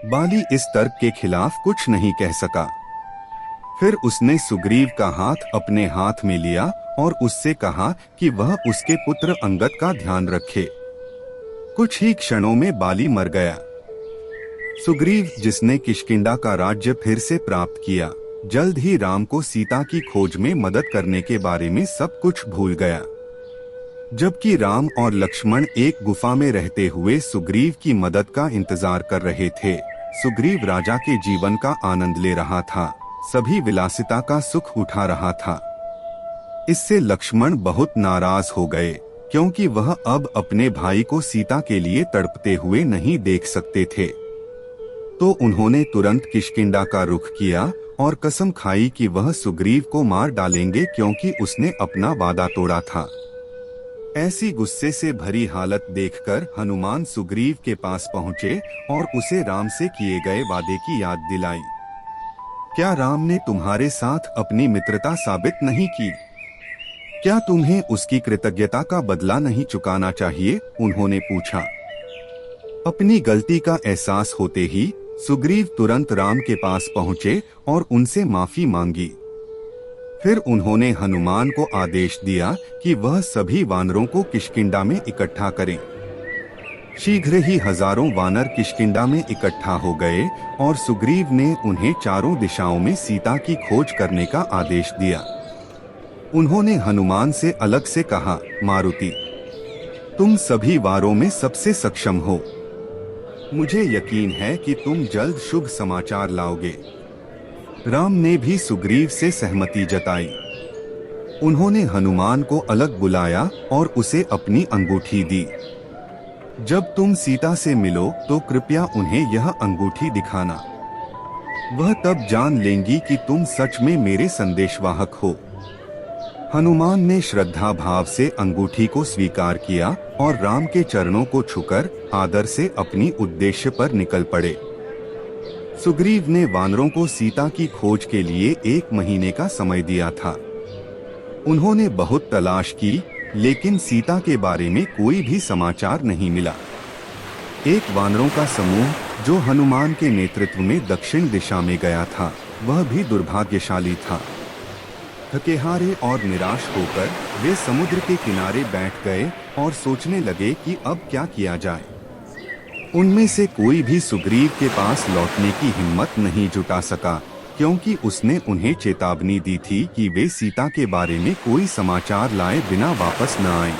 बाली इस तर्क के खिलाफ कुछ नहीं कह सका। फिर उसने सुग्रीव का हाथ अपने हाथ में लिया और उससे कहा कि वह उसके पुत्र अंगद का ध्यान रखे। कुछ ही क्षणों में बाली मर गया। सुग्रीव, जिसने किष्किंधा का राज्य फिर से प्राप्त किया, जल्द ही राम को सीता की खोज में मदद करने के बारे में सब कुछ भूल गया। जबकि राम और लक्ष्मण एक गुफा में रहते हुए सुग्रीव की मदद का इंतजार कर रहे थे, सुग्रीव राजा के जीवन का आनंद ले रहा था, सभी विलासिता का सुख उठा रहा था। इससे लक्ष्मण बहुत नाराज हो गए, क्योंकि वह अब अपने भाई को सीता के लिए तड़पते हुए नहीं देख सकते थे। तो उन्होंने तुरंत किष्किंधा का रुख किया और कसम खाई कि वह सुग्रीव को मार डालेंगे, क्योंकि उसने अपना वादा तोड़ा था। ऐसी गुस्से से भरी हालत देखकर हनुमान सुग्रीव के पास पहुँचे और उसे राम से किए गए वादे की याद दिलाई। क्या राम ने तुम्हारे साथ अपनी मित्रता साबित नहीं की? क्या तुम्हें उसकी कृतज्ञता का बदला नहीं चुकाना चाहिए? उन्होंने पूछा। अपनी गलती का एहसास होते ही सुग्रीव तुरंत राम के पास पहुँचे और उनसे माफी मांगी। फिर उन्होंने हनुमान को आदेश दिया कि वह सभी वानरों को किष्किंधा में इकट्ठा करें। शीघ्र ही हजारों वानर किष्किंधा में इकट्ठा हो गए और सुग्रीव ने उन्हें चारों दिशाओं में सीता की खोज करने का आदेश दिया। उन्होंने हनुमान से अलग से कहा, मारुति, तुम सभी वारों में सबसे सक्षम हो। मुझे यकीन है कि तुम जल्द शुभ समाचार लाओगे। राम ने भी सुग्रीव से सहमति जताई। उन्होंने हनुमान को अलग बुलाया और उसे अपनी अंगूठी दी। जब तुम सीता से मिलो तो कृपया उन्हें यह अंगूठी दिखाना। वह तब जान लेंगी कि तुम सच में मेरे संदेशवाहक हो। हनुमान ने श्रद्धा भाव से अंगूठी को स्वीकार किया और राम के चरणों को छूकर आदर से अपनी उद्देश्य पर निकल पड़े। सुग्रीव ने वानरों को सीता की खोज के लिए 1 महीने का समय दिया था। उन्होंने बहुत तलाश की, लेकिन सीता के बारे में कोई भी समाचार नहीं मिला। एक वानरों का समूह जो हनुमान के नेतृत्व में दक्षिण दिशा में गया था, वह भी दुर्भाग्यशाली था। थकेहारे और निराश होकर वे समुद्र के किनारे बैठ गए और सोचने लगे कि अब क्या किया जाए। उनमें से कोई भी सुग्रीव के पास लौटने की हिम्मत नहीं जुटा सका, क्योंकि उसने उन्हें चेतावनी दी थी कि वे सीता के बारे में कोई समाचार लाए बिना वापस न आएं।